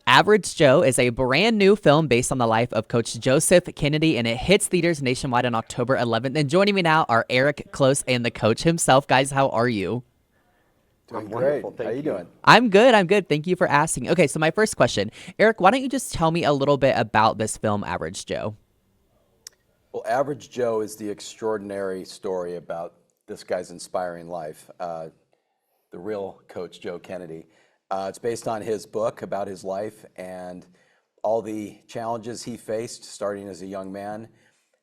Average Joe is a brand new film based on the life of Coach Joseph Kennedy, and it hits theaters nationwide on October 11th. And joining me now are Eric Close and the coach himself. Guys, how are you? I'm Doing great. wonderful, How you thank you. doing? I'm good. I'm good. Thank you for asking. Okay, so my first question, Eric, why don't you just tell me a little bit about this film, Average Joe? Well, Average Joe is the extraordinary story about this guy's inspiring life, the real Coach Joe Kennedy. It's based on his book about his life and all the challenges he faced starting as a young man.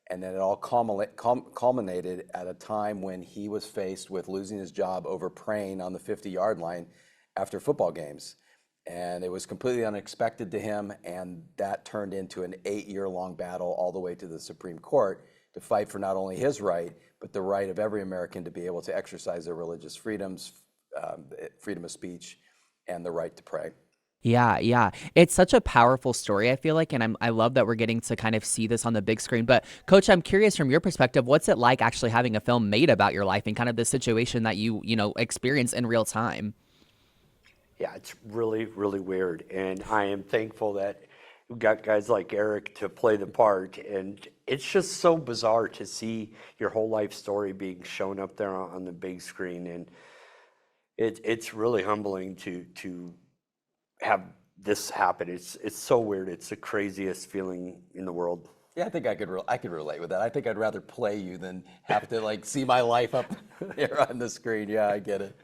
And then it all culminated at a time when he was faced with losing his job over praying on the 50-yard line after football games. And it was completely unexpected to him, and that turned into an 8-year-long battle all the way to the Supreme Court to fight for not only his right, but the right of every American to be able to exercise their religious freedoms, freedom of speech, and the right to pray. Yeah, yeah. It's such a powerful story, I feel like, and I love that we're getting to kind of see this on the big screen. But Coach, I'm curious from your perspective, what's it like actually having a film made about your life and kind of the situation that you experience in real time? Yeah, it's really, really weird. And I am thankful that we've got guys like Eric to play the part. And it's just so bizarre to see your whole life story being shown up there on the big screen. And it's really humbling to have this happen. It's so weird. It's the craziest feeling in the world. Yeah, I think I could relate with that. I think I'd rather play you than have to like see my life up here on the screen. Yeah, I get it.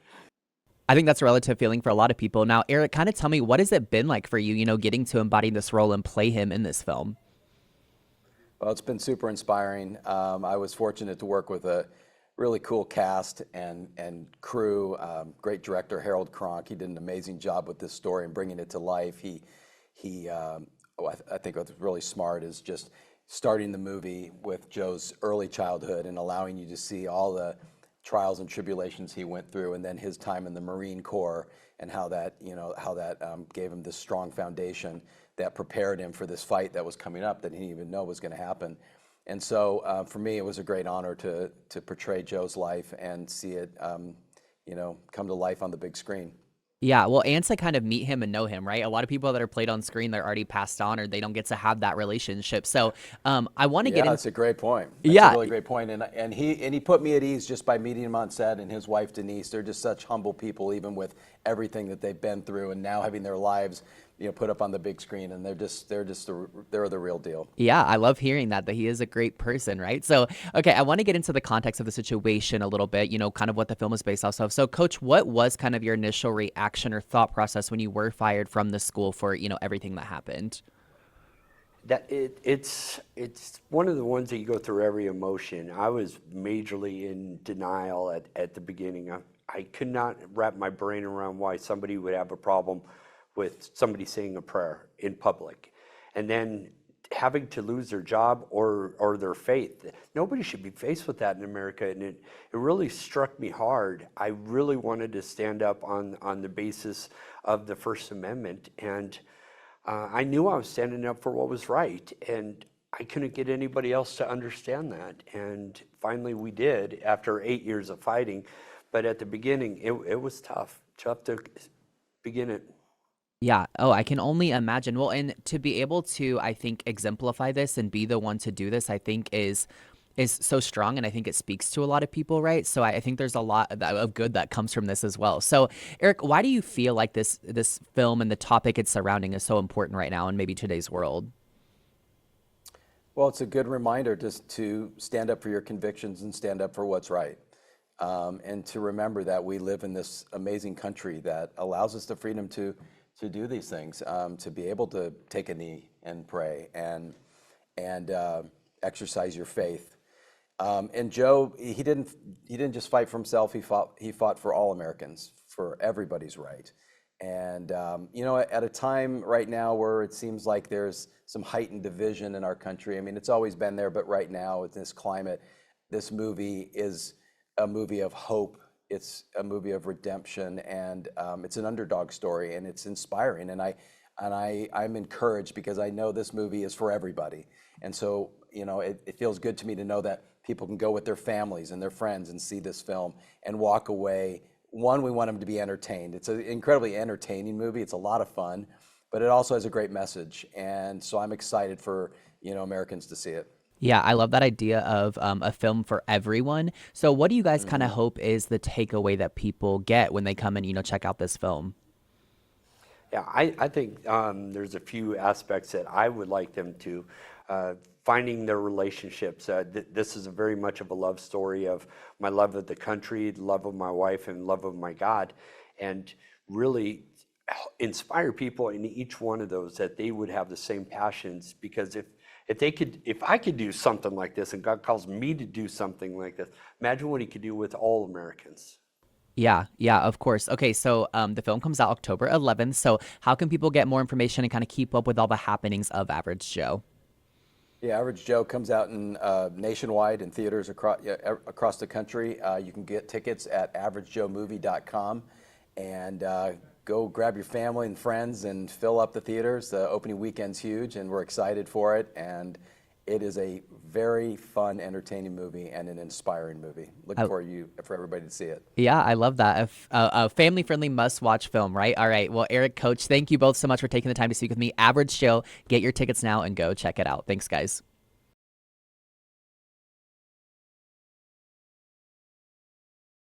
I think that's a relative feeling for a lot of people. Now, Eric, kind of tell me, what has it been like for you, getting to embody this role and play him in this film? Well, it's been super inspiring. I was fortunate to work with a really cool cast and crew. Great director Harold Cronk. He did an amazing job with this story and bringing it to life. I think what's really smart is just starting the movie with Joe's early childhood and allowing you to see all the trials and tribulations he went through, and then his time in the Marine Corps and how that gave him this strong foundation that prepared him for this fight that was coming up that he didn't even know was going to happen. And so for me, it was a great honor to portray Joe's life and see it, come to life on the big screen. Yeah, well, and to kind of meet him and know him, right? A lot of people that are played on screen, they're already passed on or they don't get to have that relationship. So I want to get Yeah, in. that's a great point. That's a Yeah, really great point. And he put me at ease just by meeting him on set, and his wife Denise. They're just such humble people, even with everything that they've been through, and now having their lives, put up on the big screen. And they're the real deal. yeah, I love hearing that he is a great person, right? So, okay, I want to get into the context of the situation a little bit, kind of what the film is based off of. So, Coach, what was kind of your initial reaction or thought process when you were fired from the school for, everything that happened? It's one of the ones that you go through every emotion. I was majorly in denial at the beginning. I could not wrap my brain around why somebody would have a problem with somebody saying a prayer in public, and then having to lose their job or their faith. Nobody should be faced with that in America, and it really struck me hard. I really wanted to stand up on the basis of the First Amendment, and I knew I was standing up for what was right, and I couldn't get anybody else to understand that. And finally we did after 8 years of fighting. But at the beginning, it was tough to begin it. Yeah. Oh, I can only imagine. Well, and to be able to, I think, exemplify this and be the one to do this, I think is so strong, and I think it speaks to a lot of people, right? So I think there's a lot of good that comes from this as well. So, Eric, why do you feel like this film and the topic it's surrounding is so important right now in maybe today's world? Well, it's a good reminder just to stand up for your convictions and stand up for what's right. And to remember that we live in this amazing country that allows us the freedom to do these things, to be able to take a knee and pray and exercise your faith. And Joe, he didn't just fight for himself. He fought for all Americans, for everybody's right. And at a time right now where it seems like there's some heightened division in our country. I mean, it's always been there, but right now with this climate, this movie is a movie of hope. It's a movie of redemption, and it's an underdog story, and it's inspiring. I'm encouraged because I know this movie is for everybody. And so, it feels good to me to know that people can go with their families and their friends and see this film and walk away. One, we want them to be entertained. It's an incredibly entertaining movie. It's a lot of fun. but it also has a great message. And so I'm excited for, Americans to see it. Yeah, I love that idea of a film for everyone. So, what do you guys kind of Hmm. hope is the takeaway that people get when they come and check out this film? Yeah, I think there's a few aspects that I would like them to finding their relationships. This is a very much of a love story of my love of the country, love of my wife, and love of my God, and really inspire people in each one of those that they would have the same passions. Because if I could do something like this, and God calls me to do something like this, imagine what He could do with all Americans. Yeah, yeah, of course. Okay, so the film comes out October 11th. So, how can people get more information and kind of keep up with all the happenings of Average Joe? Yeah, Average Joe comes out in nationwide in theaters across the country. You can get tickets at averagejoemovie.com and go grab your family and friends and fill up the theaters. The opening weekend's huge, and we're excited for it. And it is a very fun, entertaining movie and an inspiring movie. Looking I, for everybody to see it. yeah, I love that. A family-friendly must-watch film, right? All right. Well, Eric, Coach, thank you both so much for taking the time to speak with me. Average Joe, get your tickets now and go check it out. Thanks, guys.